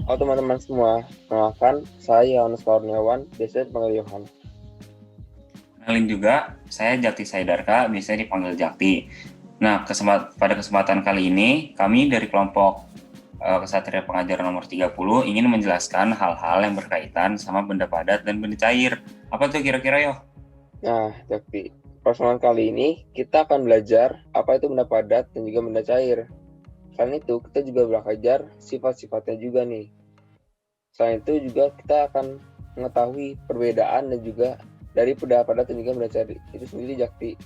Halo teman-teman semua, kenalkan saya Yohanes Kurniawan, biasa dipanggil Yohan. Kenalin juga, saya Jakti Saidarka, biasanya dipanggil Jakti. Nah, pada kesempatan kali ini, kami dari kelompok Kesatria Pengajar nomor 30 ingin menjelaskan hal-hal yang berkaitan sama benda padat dan benda cair. Apa tuh kira-kira, Yo? Nah, Jakti, persoalan kali ini kita akan belajar apa itu benda padat dan juga benda cair. Selain itu, kita juga belajar sifat-sifatnya juga nih. Selain itu juga kita akan mengetahui perbedaan dan juga dari benda padat dan juga benda cair itu sendiri, Jakti.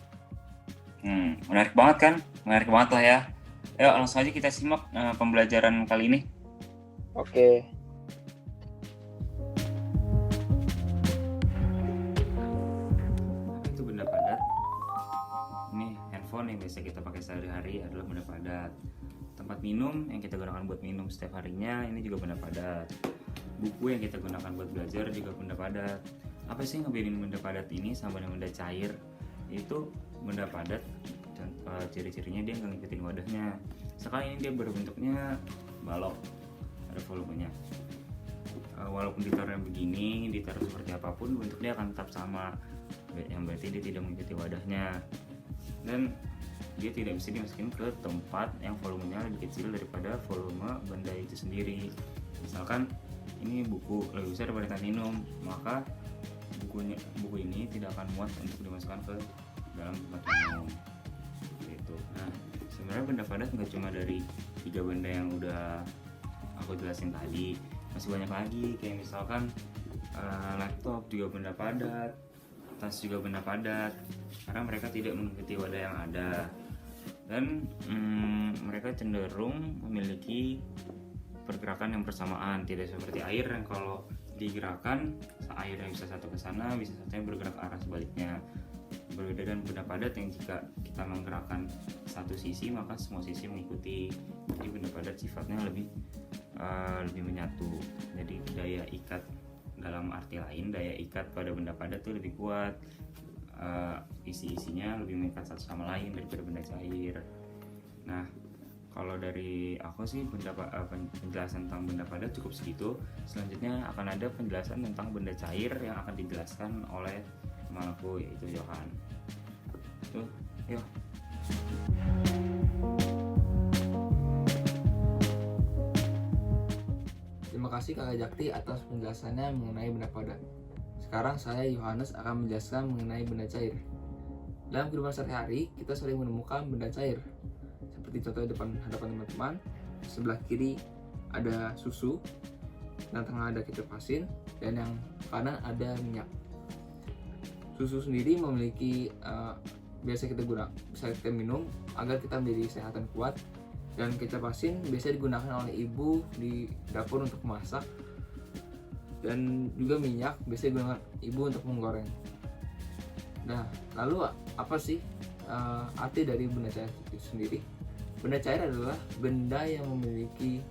Menarik banget kan? Menarik banget lah ya. Yuk, langsung aja kita simak pembelajaran kali ini. Oke, Apa itu benda padat? Ini handphone yang biasa kita pakai sehari-hari adalah benda padat. Tempat minum yang kita gunakan buat minum setiap harinya ini juga benda padat. Buku yang kita gunakan buat belajar juga benda padat. Apa sih yang ngebedain benda padat ini sama dengan benda cair? Itu benda padat ciri-cirinya dia nggak ngikutin wadahnya. Sekarang ini dia berbentuknya balok, ada volumenya. Walaupun ditaruh begini, ditaruh seperti apapun, bentuknya akan tetap sama. Yang berarti dia tidak mengikuti wadahnya. Dan dia tidak bisa dimasukin ke tempat yang volumenya lebih kecil daripada volume benda itu sendiri. Misalkan ini buku lebih besar daripada minum, maka buku ini tidak akan muat untuk dimasukkan ke dalam tempat minum. Gitu. Nah, sebenarnya benda padat nggak cuma dari 3 benda yang udah aku jelasin tadi, masih banyak lagi, kayak misalkan laptop juga benda padat, tas juga benda padat, karena mereka tidak mengikuti wadah yang ada. Dan mereka cenderung memiliki pergerakan yang bersamaan, tidak seperti air yang kalau digerakkan airnya bisa satu ke sana, bisa satunya bergerak ke arah sebaliknya. Berbeda dengan benda padat yang jika kita menggerakkan satu sisi maka semua sisi mengikuti. Jadi benda padat sifatnya lebih menyatu. Jadi daya ikat, dalam arti lain daya ikat pada benda padat itu lebih kuat. Isi-isinya lebih mengikat satu sama lain daripada benda cair. Nah, kalau dari aku sih penjelasan tentang benda padat cukup segitu. Selanjutnya akan ada penjelasan tentang benda cair yang akan dijelaskan oleh teman aku, yaitu Yohan. Tuh, yuk. Terima kasih Kakak Jakti atas penjelasannya mengenai benda padat. Sekarang saya Yohanes akan menjelaskan mengenai benda cair. Dalam kehidupan sehari-hari, kita sering menemukan benda cair. Seperti contoh di hadapan teman-teman, sebelah kiri ada susu, dan tengah ada kecap asin, dan yang kanan ada minyak. Susu sendiri memiliki biasa kita minum agar kita menjadi sehat dan kuat. Dan kecap asin biasa digunakan oleh ibu di dapur untuk memasak, dan juga minyak biasa digunakan ibu untuk menggoreng. Nah, lalu apa sih arti dari benda cair itu sendiri? Benda cair adalah benda yang memiliki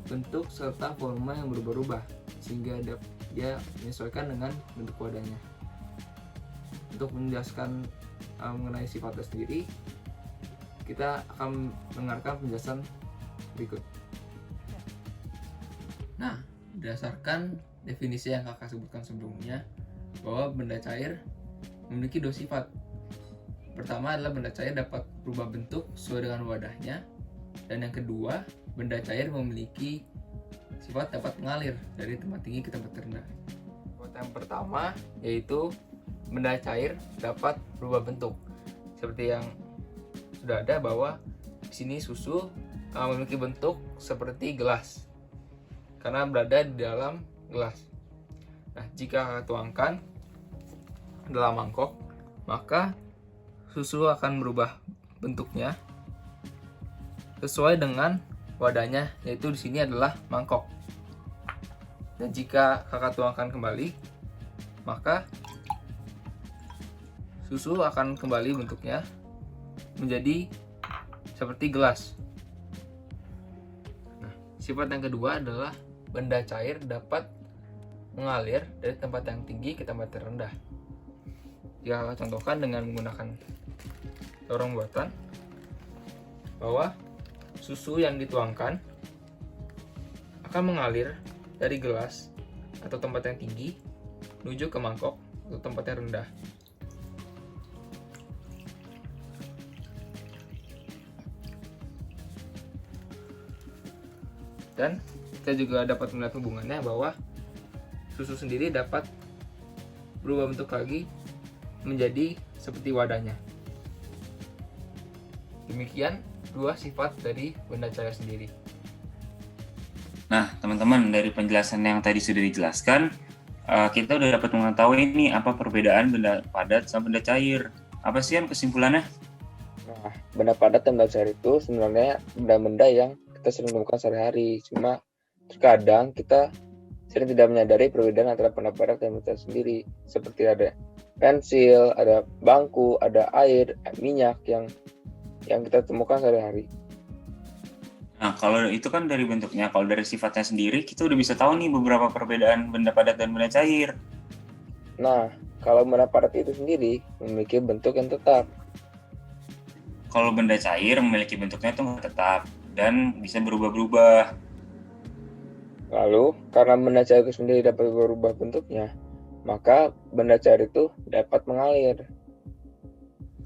bentuk serta volume yang berubah-ubah sehingga dia menyesuaikan dengan bentuk wadahnya. Untuk menjelaskan mengenai sifatnya sendiri, kita akan mendengarkan penjelasan berikut. Nah, berdasarkan definisi yang kakak sebutkan sebelumnya, bahwa benda cair memiliki 2 sifat. Pertama adalah benda cair dapat berubah bentuk sesuai dengan wadahnya, dan yang kedua, benda cair memiliki sifat dapat mengalir dari tempat tinggi ke tempat rendah. Sifat yang pertama yaitu benda cair dapat berubah bentuk. Seperti yang sudah ada bahwa di sini susu memiliki bentuk seperti gelas karena berada di dalam gelas. Nah, jika tuangkan dalam mangkok, maka susu akan berubah bentuknya sesuai dengan wadahnya, yaitu di sini adalah mangkok. Dan jika kakak tuangkan kembali, maka susu akan kembali bentuknya menjadi seperti gelas. Nah, sifat yang kedua adalah benda cair dapat mengalir dari tempat yang tinggi ke tempat yang rendah. Jika contohkan dengan menggunakan lorong buatan, bahwa susu yang dituangkan akan mengalir dari gelas atau tempat yang tinggi menuju ke mangkok atau tempat yang rendah. Dan kita juga dapat melihat hubungannya bahwa susu sendiri dapat berubah bentuk lagi menjadi seperti wadahnya. Demikian dua sifat dari benda cair sendiri. Nah, teman-teman, dari penjelasan yang tadi sudah dijelaskan, kita udah dapat mengetahui ini apa perbedaan benda padat sama benda cair. Apa sih kesimpulannya? Nah, benda padat dan benda cair itu sebenarnya benda-benda yang kita sering temukan sehari-hari. Cuma terkadang kita sering tidak menyadari perbedaan antara benda padat dan benda cair sendiri. Seperti ada pensil, ada bangku, ada air, minyak yang kita temukan sehari-hari. Nah, kalau itu kan dari bentuknya. Kalau dari sifatnya sendiri, kita udah bisa tahu nih beberapa perbedaan benda padat dan benda cair. Nah, kalau benda padat itu sendiri memiliki bentuk yang tetap. Kalau benda cair memiliki bentuknya itu nggak tetap dan bisa berubah-berubah. Lalu, karena benda cair itu sendiri dapat berubah bentuknya, maka benda cair itu dapat mengalir.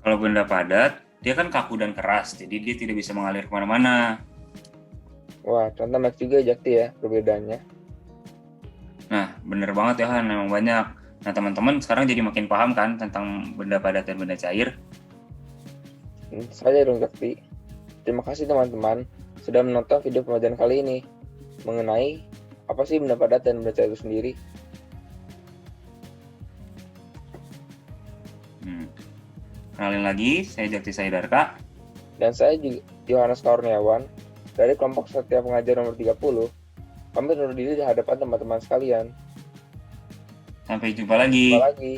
Kalau benda padat, dia kan kaku dan keras, jadi dia tidak bisa mengalir kemana-mana. Wah, ternyata banyak juga Jakti ya perbedaannya. Nah, bener banget ya Han, memang banyak. Nah, teman-teman sekarang jadi makin paham kan tentang benda padat dan benda cair? Saya dong Jakti. Terima kasih teman-teman sudah menonton video pembelajaran kali ini mengenai apa sih benda padat dan benda cair itu sendiri. Kenalin lagi, saya Jakti Saidarka. Dan saya juga Yohanes Kaurniawan dari kelompok Setia Pengajar nomor 30. Kami undur diri di hadapan teman-teman sekalian. Sampai jumpa lagi. Jumpa lagi.